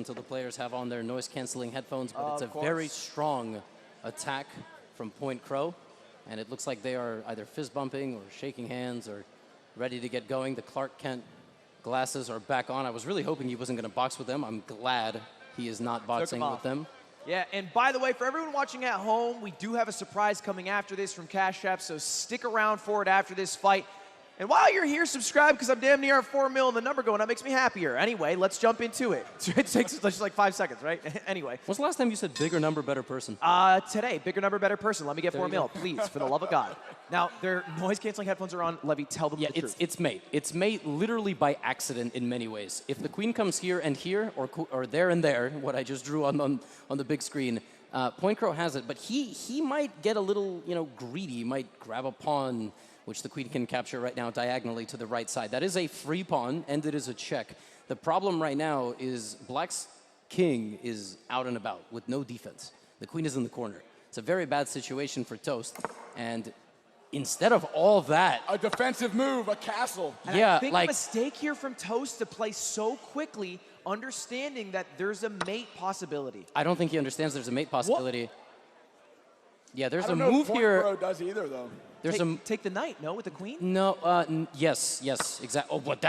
until the players have on their noise-canceling headphones, but it's a very strong attack from Point Crow, and it looks like they are either fist-bumping or shaking hands or ready to get going. The Clark Kent glasses are back on. I was really hoping he wasn't going to box with them. I'm glad he is not boxing with them. Yeah, and by the way, for everyone watching at home, we do have a surprise coming after this from Cash App, so stick around for it after this fight. And while you're here, subscribe, because I'm damn near at 4 mil and the number going up makes me happier. Anyway, let's jump into it. It takes just like 5 seconds, right? Anyway. When's the last time you said bigger number, better person? Today, bigger number, better person. Let me get 4 mil, please, for the love of God. Now, their noise-canceling headphones are on. Levy, tell them the truth. It's made. It's made literally by accident in many ways. If the queen comes here and here, or there and there, what I just drew on the big screen, Point Crow has it, but he might get a little, greedy. He might grab a pawn, which the queen can capture right now diagonally to the right side. That is a free pawn, and it is a check. The problem right now is Black's king is out and about with no defense. The queen is in the corner. It's a very bad situation for Toast, and instead of all that... A defensive move, a castle. And yeah, I think a mistake here from Toast to play so quickly, understanding that there's a mate possibility. I don't think he understands there's a mate possibility. What? Yeah, there's a move here. Point Crow does either, though. Take the knight, no, with the queen? No, yes, exactly. Oh, but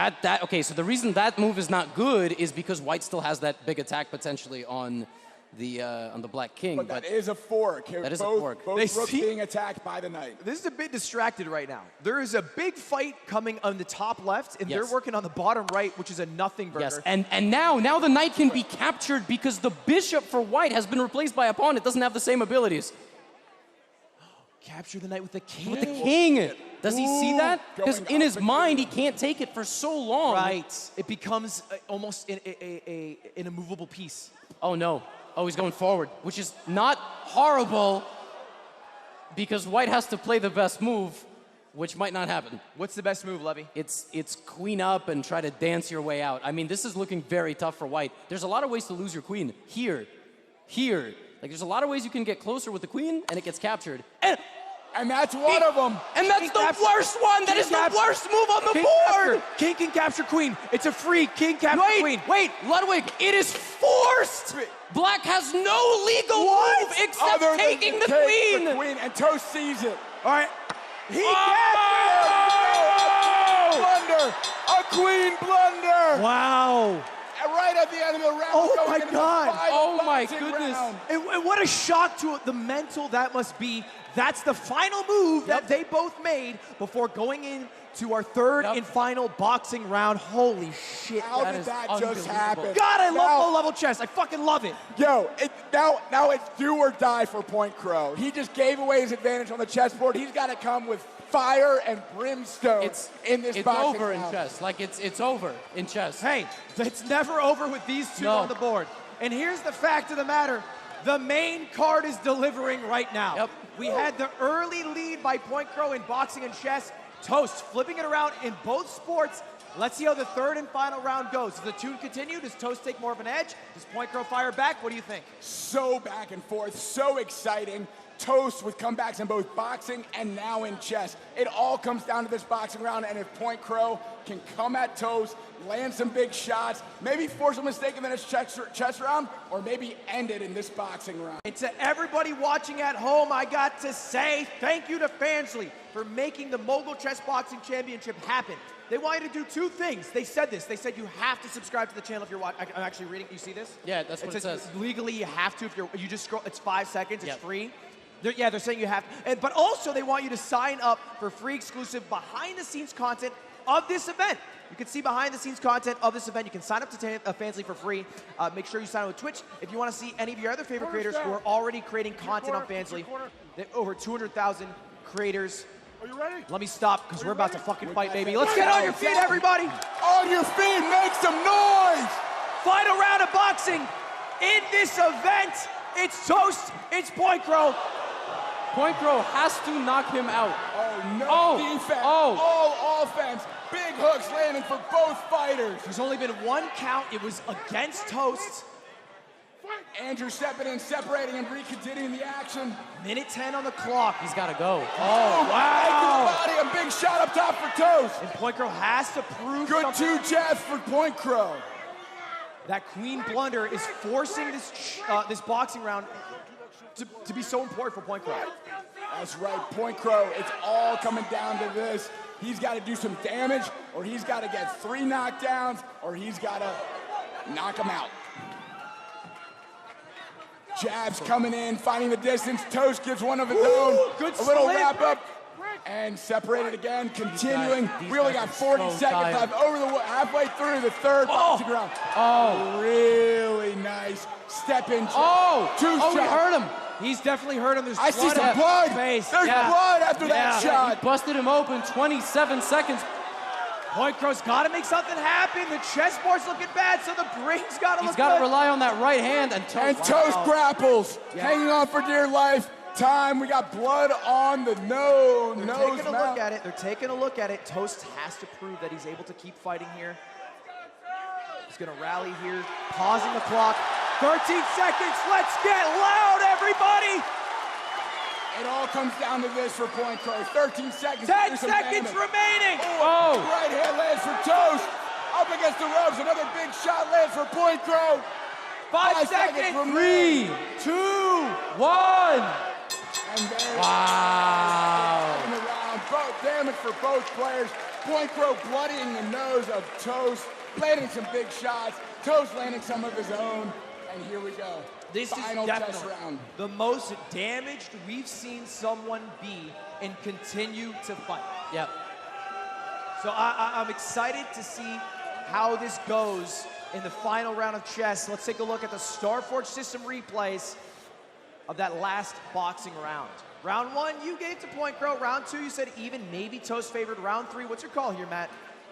okay, so the reason that move is not good is because White still has that big attack potentially on the Black king. But that is a fork. That is a fork. Both rooks being attacked by the knight. This is a bit distracted right now. There is a big fight coming on the top left, and they're working on the bottom right, which is a nothing burger. Yes, and now the knight can be captured because the bishop for White has been replaced by a pawn. It doesn't have the same abilities. Capture the knight with the king. With the king. Does he see that? Because in his mind, he can't take it for so long. Right. It becomes almost an immovable piece. Oh, no. Oh, he's going forward, which is not horrible because White has to play the best move, which might not happen. What's the best move, Levy? It's queen up and try to dance your way out. I mean, this is looking very tough for White. There's a lot of ways to lose your queen. Here. Like, there's a lot of ways you can get closer with the queen, and it gets captured. And that's one of them. And that's the worst one. That is the worst move on the board. King can capture queen. It's a free king capture queen. Wait, Ludwig, it is forced. Black has no legal move except taking the queen. And Toast sees it. All right. He captured it. Blunder. A queen blunder. Wow. Right at the end of the round. Oh my God. Oh my goodness. And what a shock to the mental that must be. That's the final move that they both made before going into our third and final boxing round. Holy shit. How did that just happen? God, I love low-level chess. I fucking love it. Yo, now it's do or die for Point Crow. He just gave away his advantage on the chessboard. He's got to come with fire and brimstone in this boxing It's over round. in chess. Like, it's over in chess. Hey, it's never over with these two on the board. And here's the fact of the matter. The main card is delivering right now. Yep. We had the early lead by Point Crow in boxing and chess. Toast flipping it around in both sports. Let's see how the third and final round goes. Does the tune continue? Does Toast take more of an edge? Does Point Crow fire back? What do you think? So back and forth, so exciting. Toast with comebacks in both boxing and now in chess. It all comes down to this boxing round, and if Point Crow can come at Toast, land some big shots, maybe force a mistake in this chess round, or maybe end it in this boxing round. And to everybody watching at home, I got to say thank you to Fansly for making the Mogul Chess Boxing Championship happen. They want you to do two things. They said this. They said you have to subscribe to the channel if you're watching. I'm actually reading. You see this? Yeah, that's what it says. Legally, you have to. If you just scroll, it's 5 seconds. It's free. They're saying you have to. But also, they want you to sign up for free exclusive behind-the-scenes content of this event. You can see behind-the-scenes content of this event. You can sign up to Fansly for free. Make sure you sign up with Twitch. If you want to see any of your other favorite creators who are already creating content on Fansly, over 200,000 creators. Are you ready? Let me stop, because we're about to fucking fight, baby. Let's get on your feet, everybody. On your feet, make some noise. Final round of boxing in this event. It's Toast. It's Point Crow. Point Crow has to knock him out. Oh, no defense. All offense. Big hooks landing for both fighters. There's only been one count. It was against Toast. Andrew stepping in, separating and recontinuing the action. Minute 10 on the clock. He's got to go. Oh, wow. Right to the body, a big shot up top for Toast. And Point Crow has to prove Good 2 jabs for Point Crow. that queen blunder is forcing this boxing round to be so important for Point Crow. That's right, Point Crow, it's all coming down to this. He's got to do some damage, or he's got to get 3 knockdowns, or he's got to knock him out. Jabs coming in, finding the distance. Toast gives one of his own. Good a little split. wrap up. And separated again, continuing. We only got 40 seconds left. Halfway through the third boxing round. Oh. Really nice. Step in. Oh. Two shots. He hurt him. He's definitely hurt him. There's I see blood some on blood. his face. There's blood after that He shot. busted him open, 27 seconds. Point Crow's got to make something happen. The chessboard's looking bad, so the brain's got to look He's got to good. rely on that right hand. And Toast grapples. Hanging on for dear life. Time. We got blood on the nose. They're taking a look at it. They're taking a look at it. Toast has to prove that he's able to keep fighting here. He's going to rally here. Pausing the clock. 13 seconds. Let's get loud, everybody. It all comes down to this for Point Crow. 13 seconds. 10 seconds remaining. Oh. Right hand lands for Toast. Up against the ropes. Another big shot lands for Point Crow. 5 seconds. 3, 2, 1. And there Wow. in the round. Both damage for both players. Point Crow bloodying the nose of Toast, landing some big shots. Toast landing some of his own. And here we go. This Final is test definitely round. the most damaged we've seen someone be and continue to fight. Yep. So I'm excited to see how this goes in the final round of chess. Let's take a look at the Starforge system replays of that last boxing round. Round 1, you gave to Point Crow. Round 2, you said even, maybe Toast favored. Round 3, what's your call here, Matt?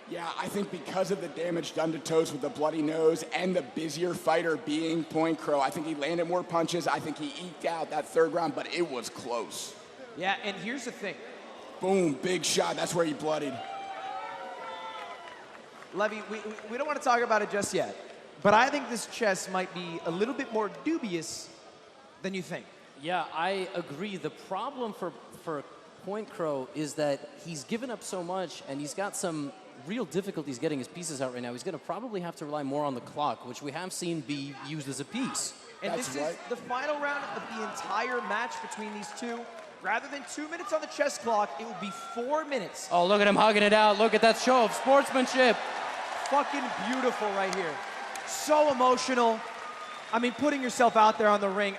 Yeah, I think because of the damage done to Toast with the bloody nose and the busier fighter being Point Crow, I think he landed more punches. I think he eked out that third round, but it was close. Yeah, and here's the thing. Boom, big shot. That's where he bloodied. Levy, we don't want to talk about it just yet, but I think this chess might be a little bit more dubious than you think. Yeah, I agree. The problem for Point Crow is that he's given up so much, and he's got some real difficulties getting his pieces out right now. He's going to probably have to rely more on the clock, which we have seen be used as a piece. And That's this is right. the final round of the entire match between these two. Rather than 2 minutes on the chess clock, it will be 4 minutes. Oh, look at him hugging it out. Look at that show of sportsmanship. Fucking beautiful right here. So emotional. I mean, putting yourself out there on the ring.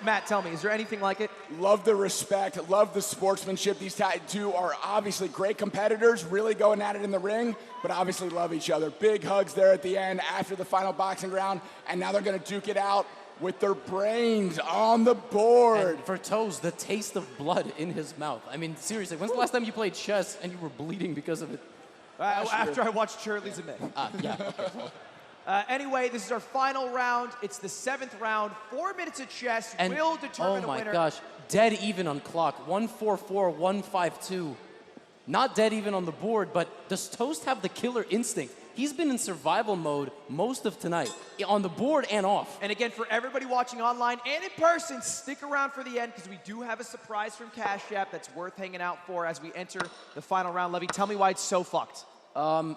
Matt, tell me, is there anything like it? Love the respect, love the sportsmanship. These two are obviously great competitors, really going at it in the ring, but obviously love each other. Big hugs there at the end after the final boxing round, and now they're going to duke it out with their brains on the board. And for Toes, the taste of blood in his mouth. I mean, seriously, when's the last time you played chess and you were bleeding because of it? After I watched Shirley's Admit. Yeah. Okay. Anyway, this is our final round. It's the 7th round. 4 minutes of chess And will determine a oh my winner. gosh, dead even on clock. 144, 152. Not dead even on the board, but does Toast have the killer instinct? He's been in survival mode most of tonight, on the board and off. And again, for everybody watching online and in person, stick around for the end because we do have a surprise from Cash App that's worth hanging out for as we enter the final round. Levy, tell me why it's so fucked.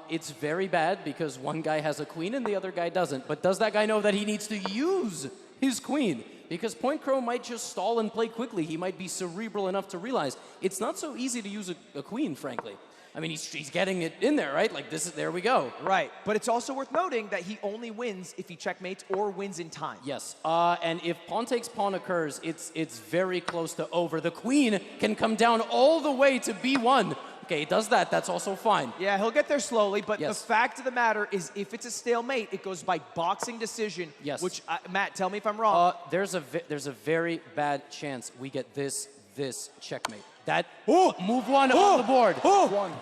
It's very bad because one guy has a queen and the other guy doesn't. But does that guy know that he needs to use his queen? Because Point Crow might just stall and play quickly. He might be cerebral enough to realize it's not so easy to use a queen, frankly. I mean, he's getting it in there, right? Like, there we go. Right, but it's also worth noting that he only wins if he checkmates or wins in time. Yes, and if pawn takes pawn occurs, it's very close to over. The queen can come down all the way to b1. Okay, he does that. That's also fine. Yeah, he'll get there slowly, but Yes. the fact of the matter is if it's a stalemate, it goes by boxing decision. Yes. Which, Matt, tell me if I'm wrong. There's a very bad chance we get this checkmate. That move one on the board. One.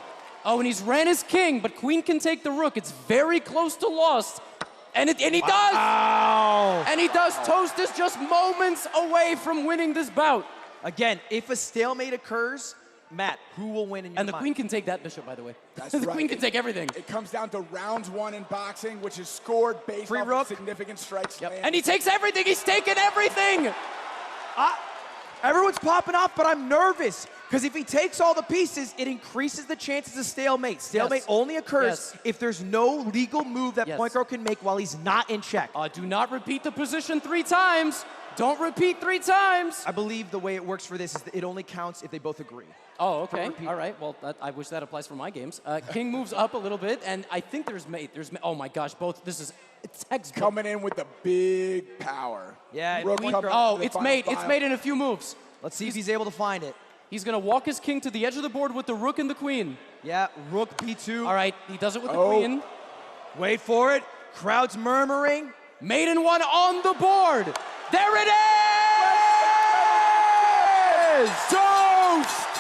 Oh, and he's ran his king, but queen can take the rook. It's very close to lost. And he does! Ow! And he does. Toast is just moments away from winning this bout. Again, if a stalemate occurs, Matt, who will win in your And the mind? queen can take that bishop, by the way. That's the right. queen can take everything. It comes down to round 1 in boxing, which is scored based Free off rook. of significant strikes. And he takes everything. He's taken everything. Everyone's popping off, but I'm nervous. Because if he takes all the pieces, it increases the chances of stalemate. Stalemate only occurs if there's no legal move that Point Crow can make while he's not in check. Do not repeat the position 3 times. Don't repeat 3 times. I believe the way it works for this is that it only counts if they both agree. Oh, okay. All right. Well, I wish that applies for my games. King moves up a little bit, and I think there's mate. Oh my gosh, both. This is textbook. Coming in with the big power. Yeah. It's mate. It's mate in a few moves. Let's see if he's able to find it. He's going to walk his king to the edge of the board with the rook and the queen. Yeah, rook b2. All right, he does it with the queen. Wait for it. Crowd's murmuring. Mate in 1 on the board. There it is! Toast!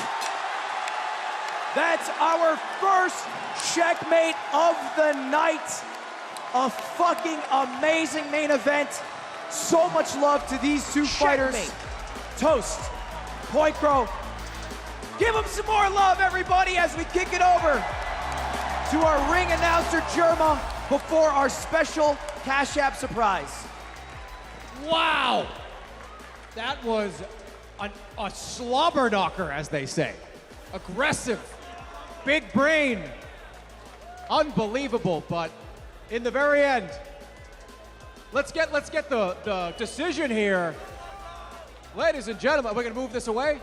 That's our first checkmate of the night. A fucking amazing main event. So much love to these two fighters. Toast, Point Crow. Give them some more love, everybody, as we kick it over to our ring announcer, Jerma, before our special Cash App surprise. Wow! That was a slobber knocker, as they say. Aggressive, big brain, unbelievable. But in the very end, let's get the decision here, ladies and gentlemen. We're gonna move this away.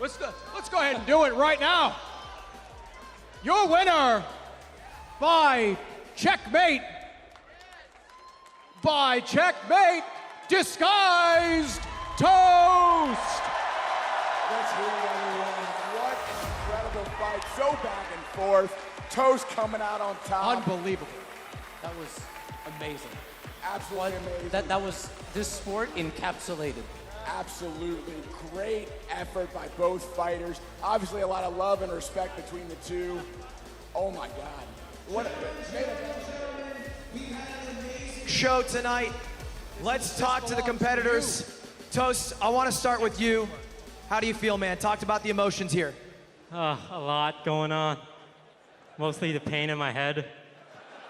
Let's go ahead and do it right now. Your winner by checkmate. By checkmate, disguised toast. Let's hear it, everyone. What an incredible fight. So back and forth. Toast coming out on top. Unbelievable. That was amazing. Absolutely amazing. That was this sport encapsulated. Absolutely great effort by both fighters. Obviously a lot of love and respect between the two. Oh my God. What a show tonight. Let's talk to the competitors. Toast, I want to start with you. How do you feel, man? Talked about the emotions here. A lot going on. Mostly the pain in my head.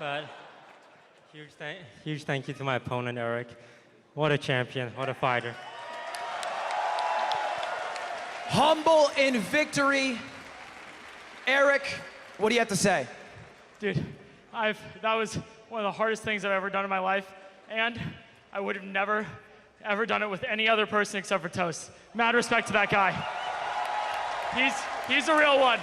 But huge thank you to my opponent, Eric. What a champion, what a fighter. Humble in victory. Eric, what do you have to say? Dude, that was one of the hardest things I've ever done in my life, and I would have never, ever done it with any other person except for Toast. Mad respect to that guy. He's a real one.